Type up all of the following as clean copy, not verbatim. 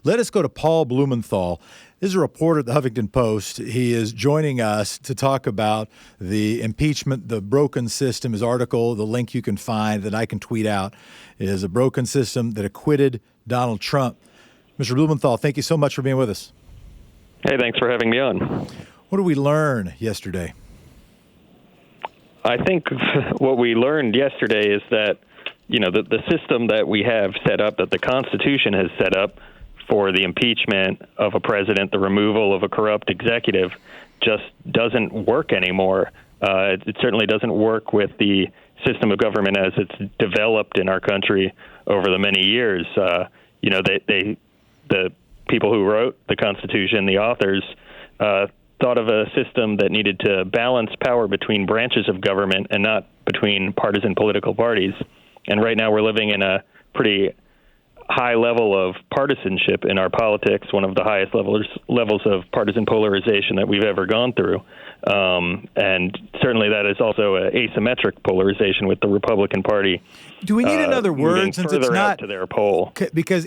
Let us go to Paul Blumenthal. This is a reporter at the Huffington Post. He is joining us to talk about the impeachment, the broken system. His article, the link you can find that I can tweet out, is a broken system that acquitted Donald Trump. Mr. Blumenthal, thank you so much for being with us. Hey, thanks for having me on. What did we learn yesterday? I think what we learned yesterday is that, the system that we have set up, that the Constitution has set up for the impeachment of a president, the removal of a corrupt executive, just doesn't work anymore. It certainly doesn't work with the system of government as it's developed in our country over the many years. The people who wrote the Constitution, the authors, thought of a system that needed to balance power between branches of government and not between partisan political parties. And right now we're living in a pretty high level of partisanship in our politics, one of the highest levels of partisan polarization that we've ever gone through. And certainly that is also an asymmetric polarization with the Republican Party. Do we need another word since it's not to their poll? Because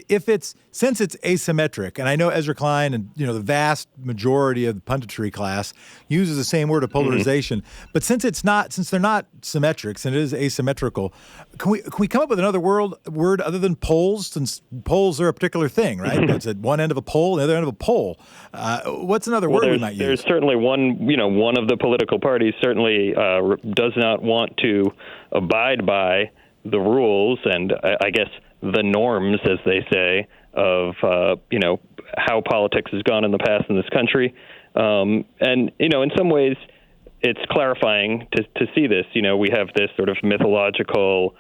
since it's asymmetric, and I know Ezra Klein and the vast majority of the punditry class uses the same word of polarization, but since they're not symmetric, and it is asymmetrical, can we come up with another word other than polls? Since polls are a particular thing, right? It's at one end of a poll, the other end of a poll. What's another word we might use? There's certainly one of the political parties certainly does not want to abide by the rules and I guess the norms, as they say, of how politics has gone in the past in this country. And in some ways, it's clarifying to see this. We have this sort of mythological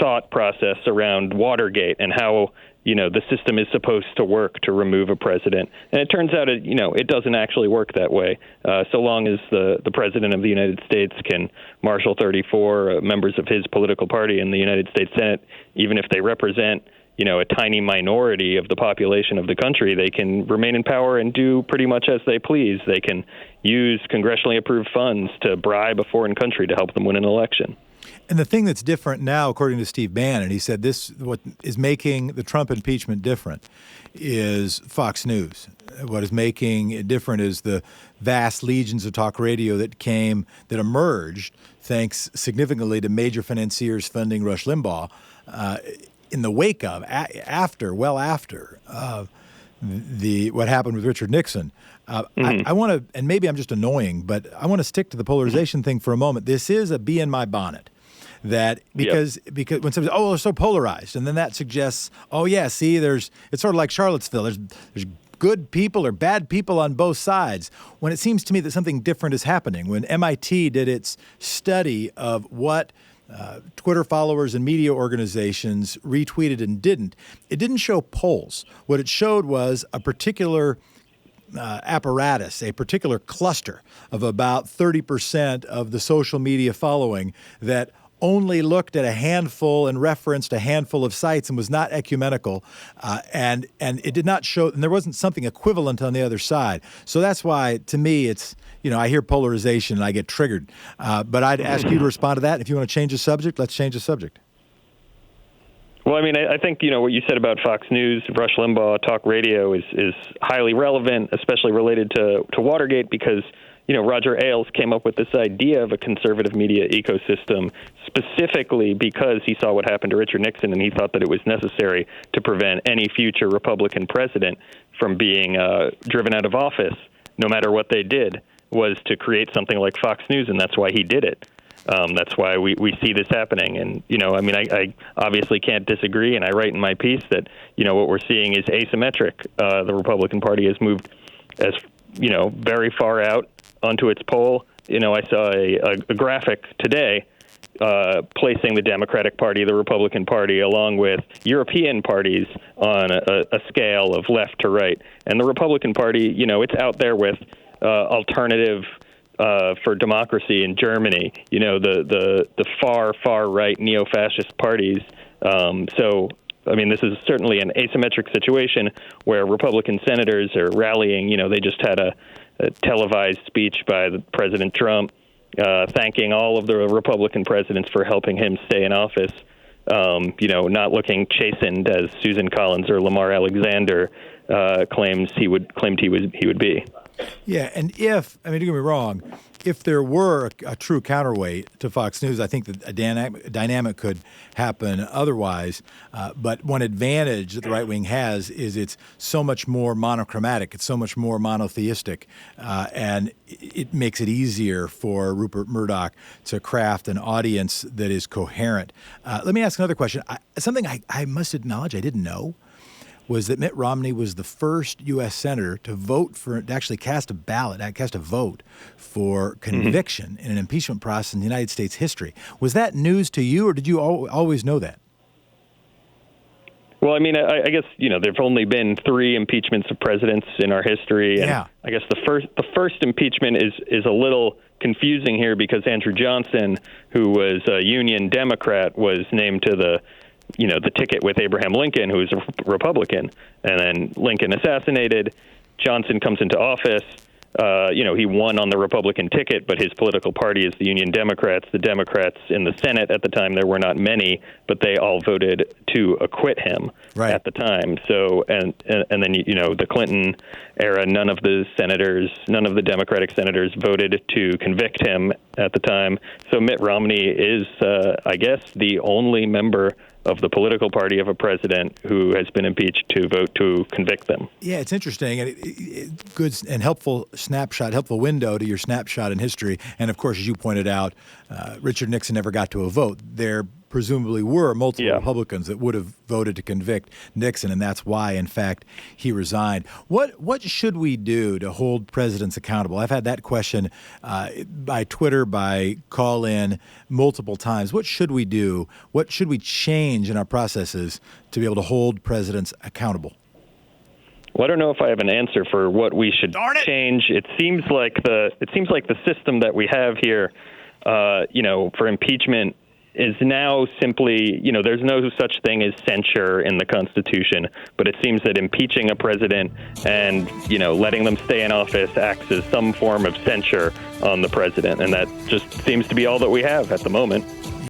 thought process around Watergate and how the system is supposed to work to remove a president. And it turns out, it doesn't actually work that way. So long as the president of the United States can marshal 34 members of his political party in the United States Senate, even if they represent, a tiny minority of the population of the country, they can remain in power and do pretty much as they please. They can use congressionally approved funds to bribe a foreign country to help them win an election. And the thing that's different now, according to Steve Bannon, he said what is making the Trump impeachment different is Fox News. What is making it different is the vast legions of talk radio that emerged thanks significantly to major financiers funding Rush Limbaugh in the wake of, after what happened with Richard Nixon. I want to, and maybe I'm just annoying, but I want to stick to the polarization thing for a moment. This is a bee in my bonnet. That because when somebody says, they're so polarized, and then that suggests, it's sort of like Charlottesville. There's good people or bad people on both sides. When it seems to me that something different is happening. When MIT did its study of what Twitter followers and media organizations retweeted and didn't, it didn't show polls. What it showed was a particular apparatus, a particular cluster of about 30% of the social media following that only looked at a handful and referenced a handful of sites and was not ecumenical, and it did not show, and there wasn't something equivalent on the other side. So that's why, to me, it's, I hear polarization and I get triggered. But I'd ask you to respond to that. If you want to change the subject, let's change the subject. Well, I think, what you said about Fox News, Rush Limbaugh, talk radio is highly relevant, especially related to Watergate, because Roger Ailes came up with this idea of a conservative media ecosystem specifically because he saw what happened to Richard Nixon, and he thought that it was necessary to prevent any future Republican president from being driven out of office, no matter what they did, was to create something like Fox News, and that's why he did it. That's why we see this happening. And, I obviously can't disagree, and I write in my piece that, what we're seeing is asymmetric. The Republican Party has moved as, very far out onto its pole. I saw a graphic today placing the Democratic Party, the Republican Party, along with European parties on a scale of left to right. And the Republican Party, it's out there with alternative for democracy in Germany, the far right neo-fascist parties. This is certainly an asymmetric situation where Republican senators are rallying. They just had a televised speech by President Trump thanking all of the Republican presidents for helping him stay in office. not looking chastened as Susan Collins or Lamar Alexander claimed he would be. Yeah, and don't get me wrong, if there were a true counterweight to Fox News, I think that a dynamic could happen otherwise. But one advantage that the right wing has is it's so much more monochromatic. It's so much more monotheistic. And it makes it easier for Rupert Murdoch to craft an audience that is coherent. Let me ask another question. Something I must acknowledge I didn't know was that Mitt Romney was the first U.S. senator to actually cast a vote for conviction in an impeachment process in the United States history. Was that news to you, or did you always know that? Well, I mean, I guess, there've only been 3 impeachments of presidents in our history. And yeah. I guess the first impeachment is a little confusing here because Andrew Johnson, who was a Union Democrat, was named to the ticket with Abraham Lincoln, who was a Republican. And then Lincoln assassinated. Johnson comes into office. He won on the Republican ticket, but his political party is the Union Democrats. The Democrats in the Senate at the time, there were not many, but they all voted to acquit him at the time. So, and then, the Clinton era, none of the Democratic senators voted to convict him at the time. So Mitt Romney is, I guess, the only member of the political party of a president who has been impeached to vote to convict them. Yeah, it's interesting and good and helpful window to your snapshot in history. And of course, as you pointed out, Richard Nixon never got to a vote. There presumably were multiple Republicans that would have voted to convict Nixon, and that's why, in fact, he resigned. What should we do to hold presidents accountable? I've had that question by Twitter, by call-in multiple times. What should we do? What should we change in our processes to be able to hold presidents accountable? Well, I don't know if I have an answer for what we should change. It seems like the system that we have here, for impeachment is now simply, there's no such thing as censure in the Constitution, but it seems that impeaching a president and, letting them stay in office acts as some form of censure on the president, and that just seems to be all that we have at the moment.